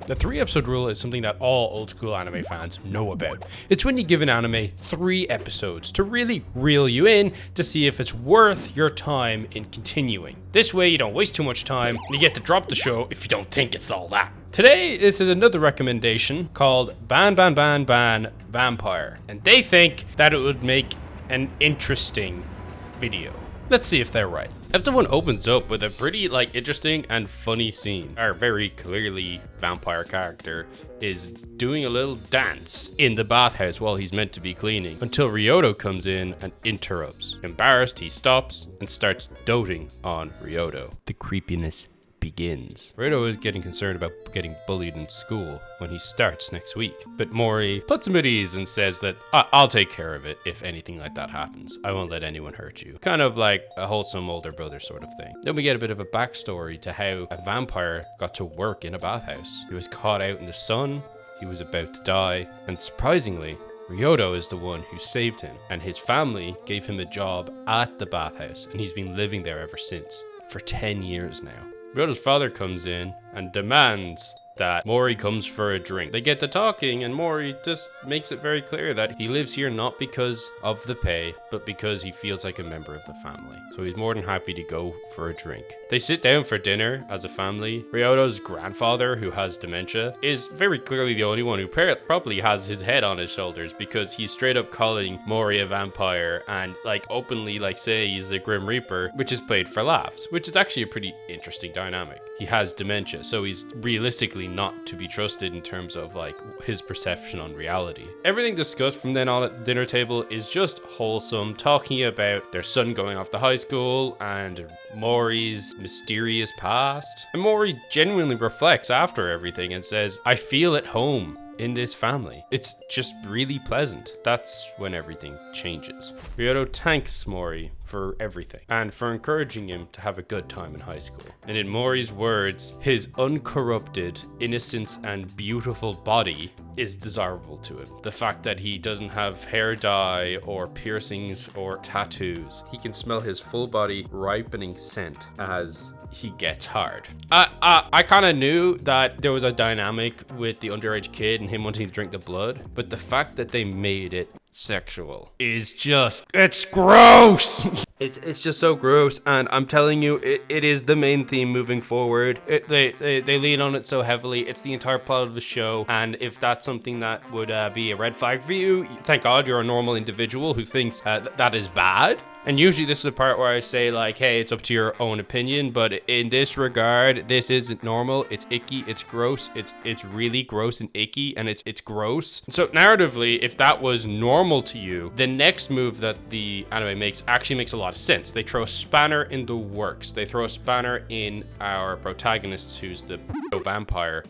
The 3-episode rule is something that all old school anime fans know about. It's when you give an anime 3 episodes to really reel you in to see if it's worth your time in continuing. This way you don't waste too much time and you get to drop the show if you don't think it's all that. Today, this is another recommendation called Babanbabanban Vampire, and they think that it would make an interesting video. Let's see if they're right. Episode 1 opens up with a pretty interesting and funny scene. Our very clearly vampire character is doing a little dance in the bathhouse while he's meant to be cleaning until Ryoto comes in and interrupts. Embarrassed, he stops and starts doting on Ryoto. The creepiness begins. Ryoto is getting concerned about getting bullied in school when he starts next week, but Mori puts him at ease and says that I'll take care of it if anything like that happens. I won't let anyone hurt you. Kind of like a wholesome older brother sort of thing. Then we get a bit of a backstory to how a vampire got to work in a bathhouse. He was caught out in the sun, he was about to die, and surprisingly, Ryoto is the one who saved him, and his family gave him a job at the bathhouse, and he's been living there ever since, for 10 years now. Ryoto's father comes in and demands that Mori comes for a drink. They get to talking and Mori just makes it very clear that he lives here not because of the pay, but because he feels like a member of the family. So he's more than happy to go for a drink. They sit down for dinner as a family. Ryoto's grandfather, who has dementia, is very clearly the only one who probably has his head on his shoulders because he's straight up calling Mori a vampire and openly say he's the Grim Reaper, which is played for laughs, which is actually a pretty interesting dynamic. He has dementia, so he's realistically not to be trusted in terms of his perception on reality. Everything discussed from then on at the dinner table is just wholesome, talking about their son going off to high school and Mori's mysterious past. And Mori genuinely reflects after everything and says, I feel at home in this family. It's just really pleasant. That's when everything changes. Ryoto thanks Mori for everything and for encouraging him to have a good time in high school. And in Mori's words, his uncorrupted innocence and beautiful body is desirable to him. The fact that he doesn't have hair dye or piercings or tattoos. He can smell his full body ripening scent as he gets hard. I kind of knew that there was a dynamic with the underage kid and him wanting to drink the blood, but the fact that they made it sexual is just, it's gross. It's just so gross, and I'm telling you, it is the main theme moving forward. They lean on it so heavily. It's the entire plot of the show, and if that's something that would be a red flag for you, thank God you're a normal individual who thinks that is bad. And usually this is the part where I say hey, it's up to your own opinion, but in this regard, this isn't normal. It's icky, it's gross, it's really gross and icky, and it's gross. So narratively, if that was normal to you, the next move that the anime makes actually makes a lot of sense. They throw a spanner in the works. They throw a spanner in our protagonist, who's the vampire,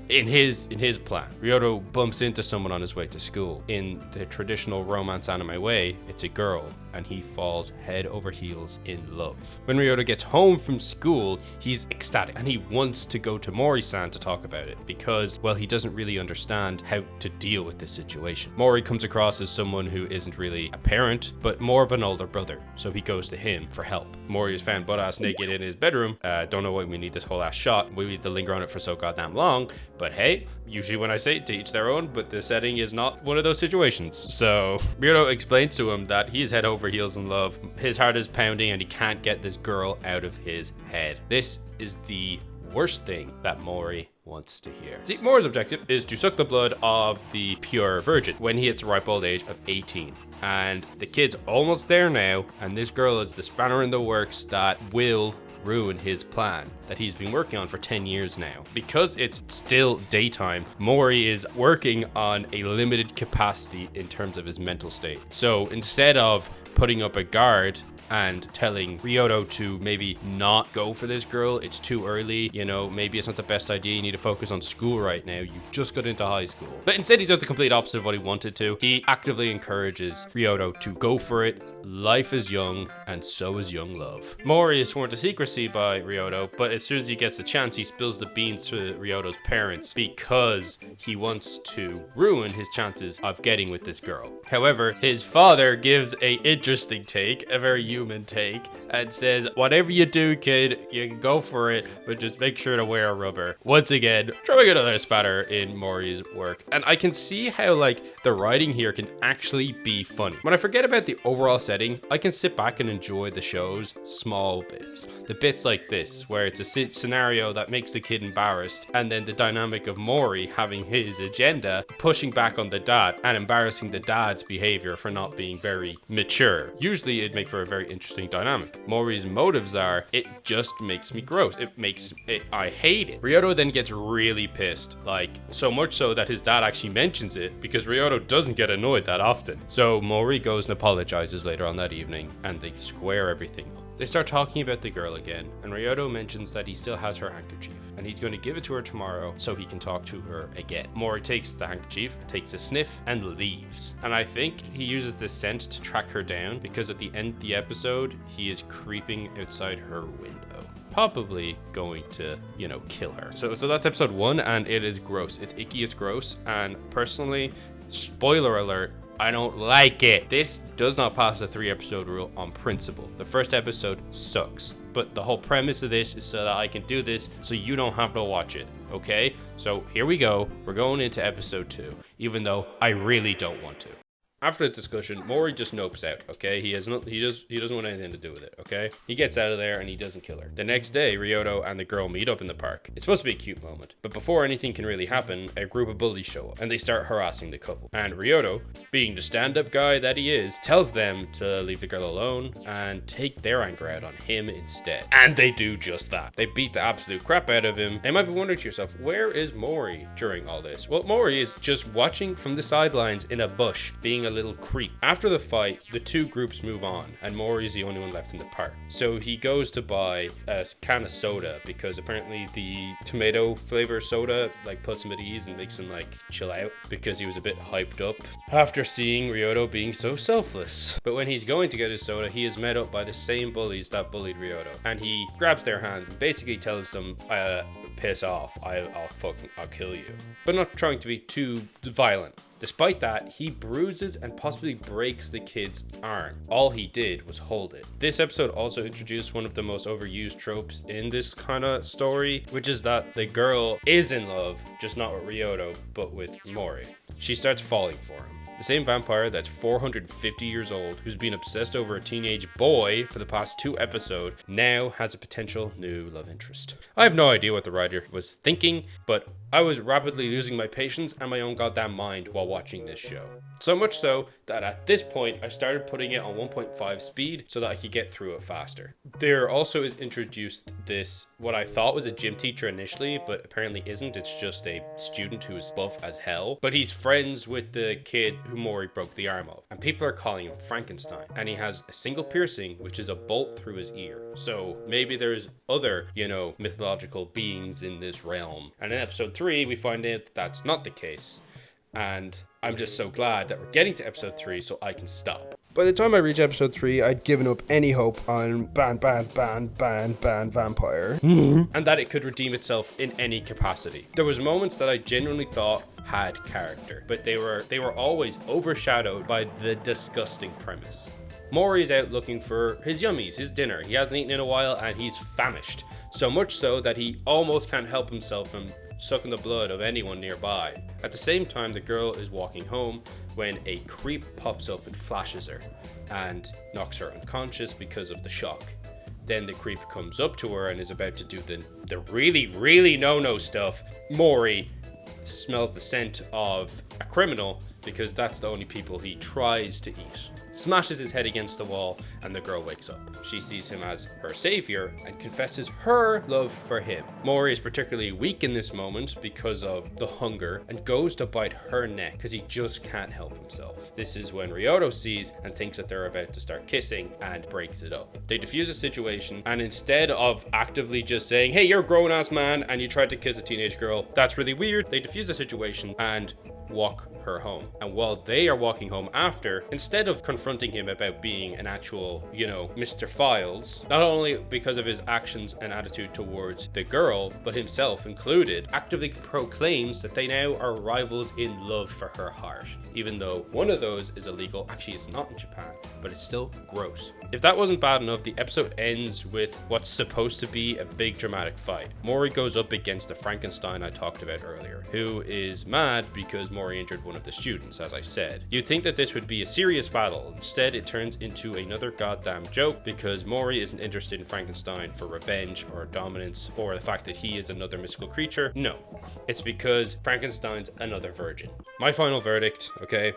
in his plan. Ryoto bumps into someone on his way to school. In the traditional romance anime way, it's a girl, and he falls head over heels in love. When Ryoto gets home from school, he's ecstatic and he wants to go to Mori-san to talk about it because, well, he doesn't really understand how to deal with this situation. Mori comes across as someone who isn't really a parent, but more of an older brother, so he goes to him for help. Mori is found butt-ass naked in his bedroom. Don't know why we need this whole ass shot. We need to linger on it for so goddamn long, but hey, usually when I say to each their own, but the setting is not one of those situations. So Ryoto explains to him that he is head over heels in love. His heart is pounding and he can't get this girl out of his head. This is the worst thing that Mori wants to hear. See, Mori's objective is to suck the blood of the pure virgin when he hits the ripe old age of 18. And the kid's almost there now, and this girl is the spanner in the works that will ruin his plan that he's been working on for 10 years now. Because it's still daytime, Mori is working on a limited capacity in terms of his mental state. So instead of putting up a guard and telling Ryoto to maybe not go for this girl, it's too early, maybe it's not the best idea, you need to focus on school right now, you just got into high school. But instead he does the complete opposite of what he wanted to. He actively encourages Ryoto to go for it. Life is young, and so is young love. Mori is sworn to secrecy by Ryoto, but as soon as he gets the chance, he spills the beans to Ryoto's parents because he wants to ruin his chances of getting with this girl. However, his father gives a interesting take, a very human take and says, whatever you do, kid, you can go for it, but just make sure to wear a rubber. Once again, throwing another spatter in Maury's work. And I can see how like the writing here can actually be funny. When I forget about the overall setting, I can sit back and enjoy the show's small bits. The bits like this, where it's a scenario that makes the kid embarrassed, and then the dynamic of Maury having his agenda, pushing back on the dad and embarrassing the dad's behavior for not being very mature. Usually it'd make for a very interesting dynamic. Maury's motives are, it just makes me gross. I hate it. Ryoto then gets really pissed, like so much so that his dad actually mentions it because Ryoto doesn't get annoyed that often. So Maury goes and apologizes later on that evening and they square everything up. They start talking about the girl again, and Ryoto mentions that he still has her handkerchief, and he's going to give it to her tomorrow so he can talk to her again. Maury takes the handkerchief, takes a sniff, and leaves. And I think he uses the scent to track her down, because at the end of the episode, he is creeping outside her window. Probably going to, kill her. So that's episode 1, and it is gross. It's icky, it's gross, and personally, spoiler alert, I don't like it. This does not pass the 3-episode rule on principle. The first episode sucks, but the whole premise of this is so that I can do this so you don't have to watch it, okay? So here we go. We're going into episode 2, even though I really don't want to. After the discussion, Maury just nopes out, okay? He doesn't want anything to do with it, okay? He gets out of there and he doesn't kill her. The next day, Ryoto and the girl meet up in the park. It's supposed to be a cute moment, but before anything can really happen, a group of bullies show up and they start harassing the couple. And Ryoto, being the stand-up guy that he is, tells them to leave the girl alone and take their anger out on him instead. And they do just that. They beat the absolute crap out of him. And you might be wondering to yourself, where is Maury during all this? Well, Maury is just watching from the sidelines in a bush, being a little creep. After the fight, the two groups move on and Maury's the only one left in the park. So he goes to buy a can of soda because apparently the tomato flavor soda like puts him at ease and makes him like chill out because he was a bit hyped up after seeing Ryoto being so selfless. But when he's going to get his soda, he is met up by the same bullies that bullied Ryoto, and he grabs their hands and basically tells them, piss off, I'll kill you. But not trying to be too violent. Despite that, he bruises and possibly breaks the kid's arm. All he did was hold it. This episode also introduced one of the most overused tropes in this kind of story, which is that the girl is in love, just not with Ryoto, but with Maury. She starts falling for him. The same vampire that's 450 years old, who's been obsessed over a teenage boy for the past 2 episodes, now has a potential new love interest. I have no idea what the writer was thinking, but I was rapidly losing my patience and my own goddamn mind while watching this show. So much so that at this point I started putting it on 1.5 speed so that I could get through it faster. There also is introduced this, what I thought was a gym teacher initially, but apparently isn't. It's just a student who is buff as hell, but he's friends with the kid who Maury broke the arm of, and people are calling him Frankenstein, and he has a single piercing, which is a bolt through his ear. So maybe there's other, mythological beings in this realm. And in episode 3, we find out that that's not the case. And I'm just so glad that we're getting to episode 3 so I can stop. By the time I reach episode 3, I'd given up any hope on Babanbabanban Vampire. And that it could redeem itself in any capacity. There was moments that I genuinely thought had character, but they were always overshadowed by the disgusting premise. Maury's out looking for his yummies, his dinner. He hasn't eaten in a while and he's famished. So much so that he almost can't help himself from sucking the blood of anyone nearby. At the same time, the girl is walking home when a creep pops up and flashes her and knocks her unconscious because of the shock. Then the creep comes up to her and is about to do the really, really no-no stuff. Maury smells the scent of a criminal because that's the only people he tries to eat. Smashes his head against the wall and the girl wakes up. She sees him as her savior and confesses her love for him. Maury is particularly weak in this moment because of the hunger and goes to bite her neck because he just can't help himself. This is when Ryoto sees and thinks that they're about to start kissing and breaks it up. They defuse the situation, and instead of actively just saying, hey, you're a grown-ass man and you tried to kiss a teenage girl, that's really weird, they defuse the situation and walk her home. And while they are walking home after, instead of confronting confronting him about being an actual, Mr. Files, not only because of his actions and attitude towards the girl, but himself included, actively proclaims that they now are rivals in love for her heart, even though one of those is illegal. Actually, it's not in Japan, but it's still gross. If that wasn't bad enough, the episode ends with what's supposed to be a big dramatic fight. Mori goes up against the Frankenstein I talked about earlier, who is mad because Mori injured one of the students, as I said. You'd think that this would be a serious battle. Instead, it turns into another goddamn joke because Mori isn't interested in Frankenstein for revenge or dominance or the fact that he is another mystical creature. No, it's because Frankenstein's another virgin. My final verdict, okay?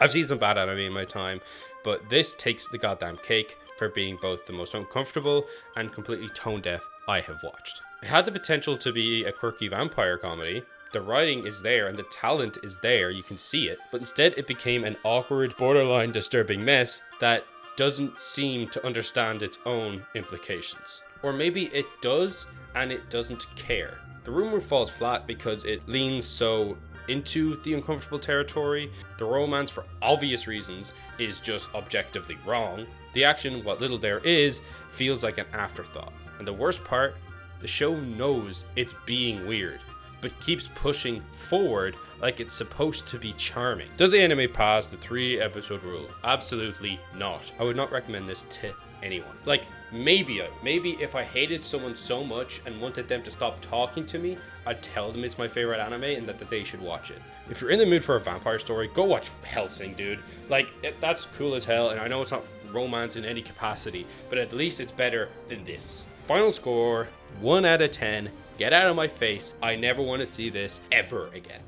I've seen some bad anime in my time, but this takes the goddamn cake for being both the most uncomfortable and completely tone deaf I have watched. It had the potential to be a quirky vampire comedy. The writing is there and the talent is there, you can see it, but instead it became an awkward, borderline disturbing mess that doesn't seem to understand its own implications. Or maybe it does and it doesn't care. The rumor falls flat because it leans so into the uncomfortable territory. The romance, for obvious reasons, is just objectively wrong. The action, what little there is, feels like an afterthought. And the worst part, the show knows it's being weird, but keeps pushing forward like it's supposed to be charming. Does the anime pass the 3-episode rule? Absolutely not. I would not recommend this to anyone. Like, maybe if I hated someone so much and wanted them to stop talking to me, I'd tell them it's my favorite anime and that they should watch it. If you're in the mood for a vampire story, go watch Hellsing, dude. Like, that's cool as hell, and I know it's not romance in any capacity, but at least it's better than this. Final score, 1 out of 10. Get out of my face. I never want to see this ever again.